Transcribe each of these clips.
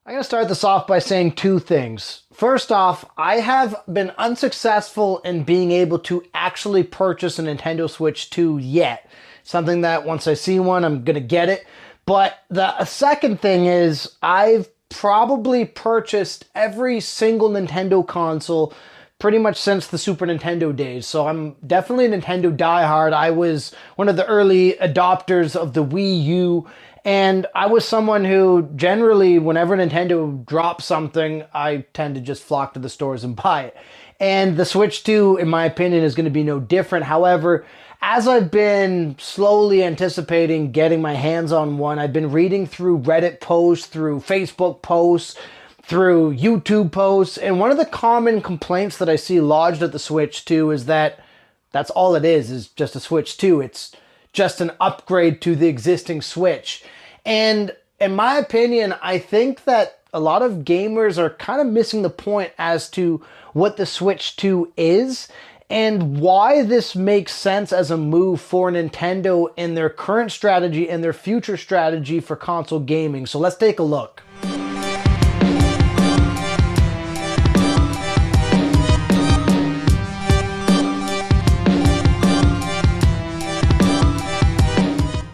I'm going to start this off by saying two things. First off, I have been unsuccessful in being able to actually purchase a Nintendo Switch 2 yet. Something that once I see one, I'm going to get it. But the second thing is I've probably purchased every single Nintendo console pretty much since the Super Nintendo days. So I'm definitely a Nintendo diehard. I was one of the early adopters of the Wii U. And I was someone who generally, whenever Nintendo drops something, I tend to just flock to the stores and buy it. And the Switch 2, in my opinion, is going to be no different. However, as I've been slowly anticipating getting my hands on one, I've been reading through Reddit posts, through Facebook posts, through YouTube posts, and one of the common complaints that I see lodged at the Switch 2 is that that's all it is just a Switch 2. It's just an upgrade to the existing Switch. And in my opinion, I think that a lot of gamers are kind of missing the point as to what the Switch 2 is and why this makes sense as a move for Nintendo in their current strategy and their future strategy for console gaming. So let's take a look.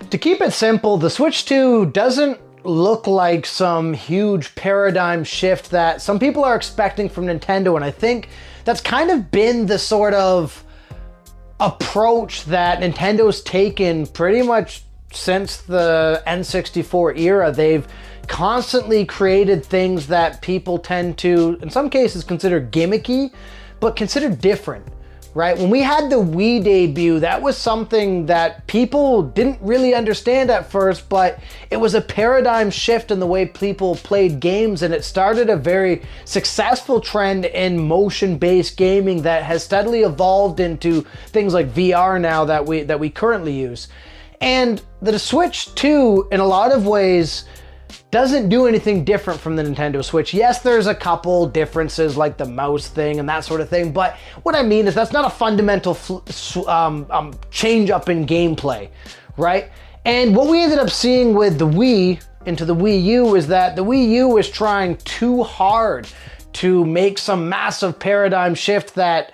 To keep it simple, the Switch 2 doesn't look like some huge paradigm shift that some people are expecting from Nintendo, and I think that's kind of been the sort of approach that Nintendo's taken pretty much since the N64 era. They've constantly created things that people tend to, in some cases, consider gimmicky, but consider different. Right? When we had the Wii debut, that was something that people didn't really understand at first, but it was a paradigm shift in the way people played games, and it started a very successful trend in motion-based gaming that has steadily evolved into things like VR now that we currently use. And the Switch 2, in a lot of ways, doesn't do anything different from the Nintendo Switch. Yes, there's a couple differences like the mouse thing and that sort of thing, but what I mean is that's not a fundamental change up in gameplay, right? And what we ended up seeing with the Wii into the Wii U is that the Wii U was trying too hard to make some massive paradigm shift that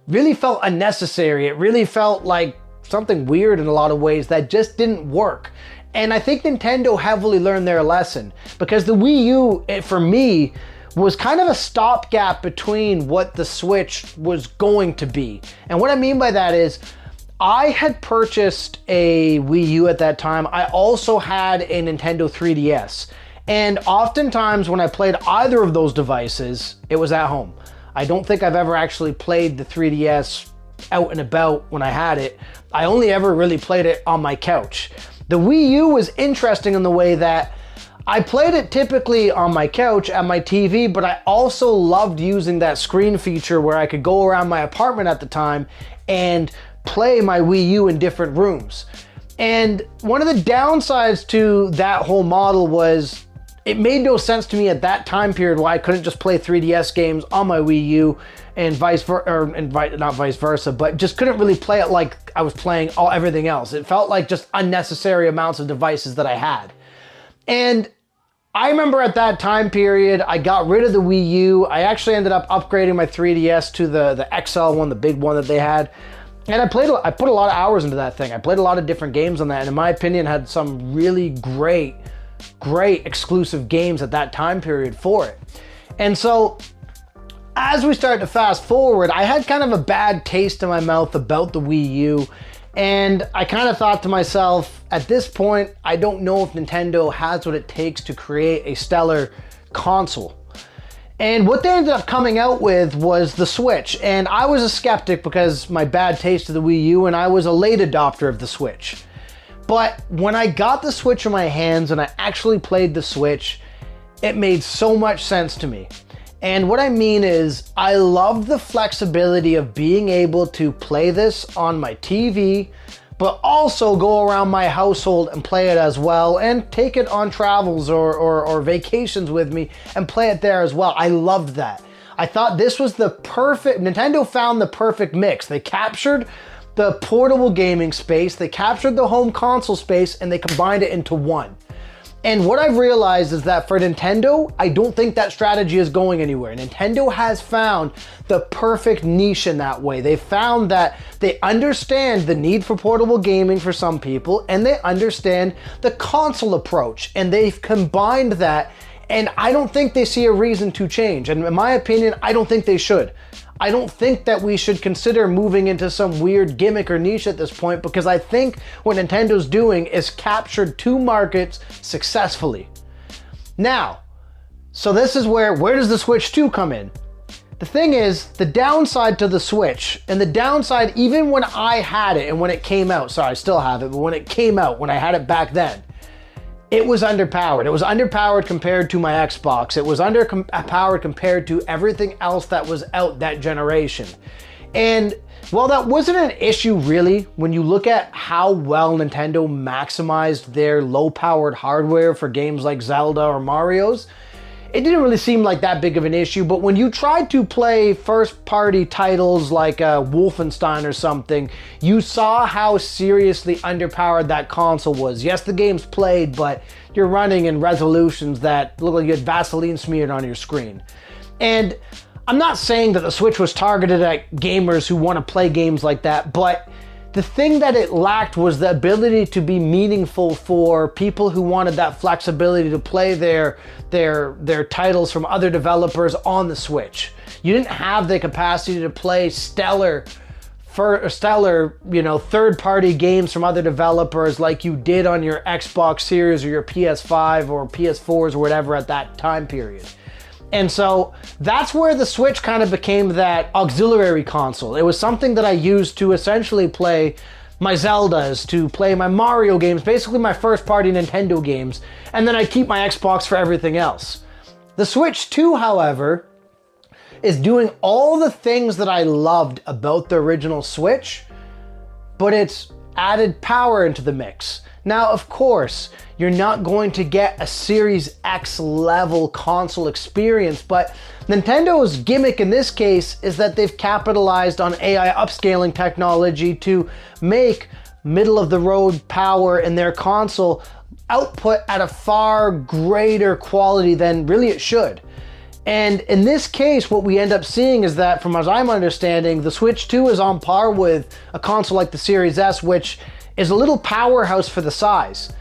really felt unnecessary. It really felt like something weird in a lot of ways that just didn't work. And I think Nintendo heavily learned their lesson, because the Wii U, for me, was kind of a stopgap between what the Switch was going to be. And what I mean by that is, I had purchased a Wii U at that time. I also had a Nintendo 3DS. And oftentimes when I played either of those devices, it was at home. I don't think I've ever actually played the 3DS out and about when I had it. I only ever really played it on my couch. The Wii U was interesting in the way that I played it typically on my couch at my TV, but I also loved using that screen feature where I could go around my apartment at the time and play my Wii U in different rooms. And one of the downsides to that whole model was it made no sense to me at that time period why I couldn't just play 3DS games on my Wii U and not vice versa, but just couldn't really play it like I was playing everything else. It felt like just unnecessary amounts of devices that I had. And I remember at that time period, I got rid of the Wii U. I actually ended up upgrading my 3DS to the XL one, the big one that they had. And I put a lot of hours into that thing. I played a lot of different games on that, and in my opinion, had some really great exclusive games at that time period for it. And so, as we start to fast forward, I had kind of a bad taste in my mouth about the Wii U, and I kind of thought to myself, at this point, I don't know if Nintendo has what it takes to create a stellar console. And what they ended up coming out with was the Switch, and I was a skeptic because my bad taste of the Wii U, and I was a late adopter of the Switch. But when I got the Switch in my hands and I actually played the Switch, it made so much sense to me. And what I mean is, I love the flexibility of being able to play this on my TV, but also go around my household and play it as well, and take it on travels or vacations with me and play it there as well. I loved that. I thought this was the perfect, Nintendo found the perfect mix. They captured the portable gaming space, they captured the home console space, and they combined it into one. And what I've realized is that for Nintendo, I don't think that strategy is going anywhere. Nintendo has found the perfect niche in that way. They found that they understand the need for portable gaming for some people, and they understand the console approach, and they've combined that, and I don't think they see a reason to change. And in my opinion, I don't think they should. I don't think that we should consider moving into some weird gimmick or niche at this point, because I think what Nintendo's doing is captured two markets successfully. Now, so this is where does the Switch 2 come in? The thing is, the downside to the Switch, and the downside even when I had it and when it came out, sorry, I still have it, but when it came out, when I had it back then, it was underpowered. It was underpowered compared to my Xbox. It was underpowered compared to everything else that was out that generation. And while that wasn't an issue really, when you look at how well Nintendo maximized their low-powered hardware for games like Zelda or Mario's, it didn't really seem like that big of an issue. But when you tried to play first-party titles like Wolfenstein or something, you saw how seriously underpowered that console was. Yes, the game's played, but you're running in resolutions that look like you had Vaseline smeared on your screen. And I'm not saying that the Switch was targeted at gamers who want to play games like that, but the thing that it lacked was the ability to be meaningful for people who wanted that flexibility to play their titles from other developers on the Switch. You didn't have the capacity to play stellar, third-party games from other developers like you did on your Xbox Series or your PS5 or PS4s or whatever at that time period. And so that's where the Switch kind of became that auxiliary console. It was something that I used to essentially play my Zeldas, to play my Mario games, basically my first-party Nintendo games, and then I keep my Xbox for everything else. The Switch 2, however, is doing all the things that I loved about the original Switch, but it's added power into the mix. Now, of course, you're not going to get a Series X level console experience, but Nintendo's gimmick in this case is that they've capitalized on AI upscaling technology to make middle-of-the-road power in their console output at a far greater quality than really it should. And in this case, what we end up seeing is that, from as I'm understanding, the Switch 2 is on par with a console like the Series S, which is a little powerhouse for the size.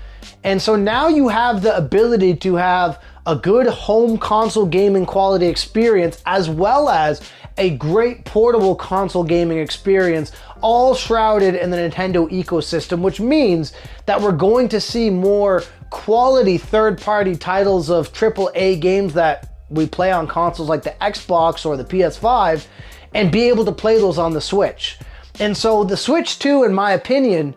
And so now you have the ability to have a good home console gaming quality experience, as well as a great portable console gaming experience, all shrouded in the Nintendo ecosystem, which means that we're going to see more quality third-party titles of AAA games that we play on consoles like the Xbox or the PS5, and be able to play those on the Switch. And so the Switch 2, in my opinion,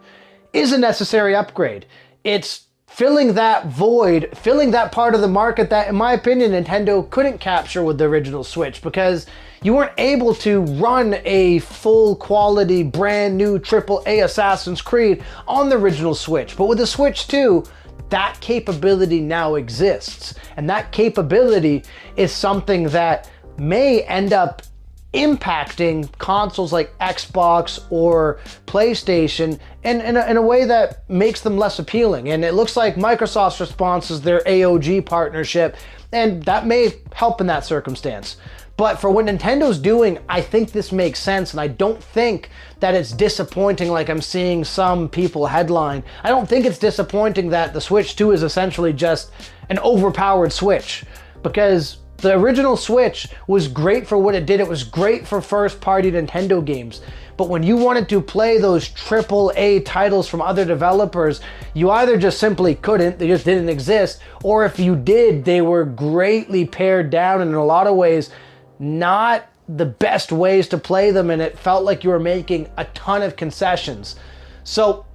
is a necessary upgrade. It's filling that void, filling that part of the market that, in my opinion, Nintendo couldn't capture with the original Switch, because you weren't able to run a full quality, brand new AAA Assassin's Creed on the original Switch. But with the Switch 2, that capability now exists. And that capability is something that may end up impacting consoles like Xbox or PlayStation in a way that makes them less appealing. And it looks like Microsoft's response is their AOG partnership, and that may help in that circumstance. But for what Nintendo's doing, I think this makes sense, and I don't think that it's disappointing like I'm seeing some people headline. I don't think it's disappointing that the Switch 2 is essentially just an overpowered Switch, because the original Switch was great for what it did. It was great for first-party Nintendo games. But when you wanted to play those AAA titles from other developers, you either just simply couldn't, they just didn't exist, or if you did, they were greatly pared down, and in a lot of ways, not the best ways to play them, and it felt like you were making a ton of concessions. So,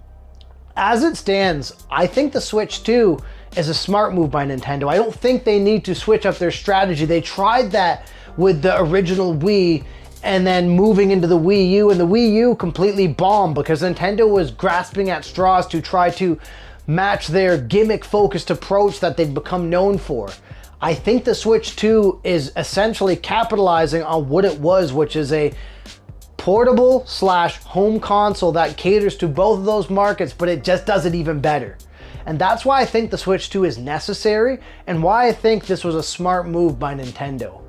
as it stands, I think the Switch 2 is a smart move by Nintendo. I don't think they need to switch up their strategy. They tried that with the original Wii, and then moving into the Wii U, and the Wii U completely bombed because Nintendo was grasping at straws to try to match their gimmick-focused approach that they'd become known for. I think the Switch 2 is essentially capitalizing on what it was, which is a portable / home console that caters to both of those markets, but it just does it even better. And that's why I think the Switch 2 is necessary and why I think this was a smart move by Nintendo.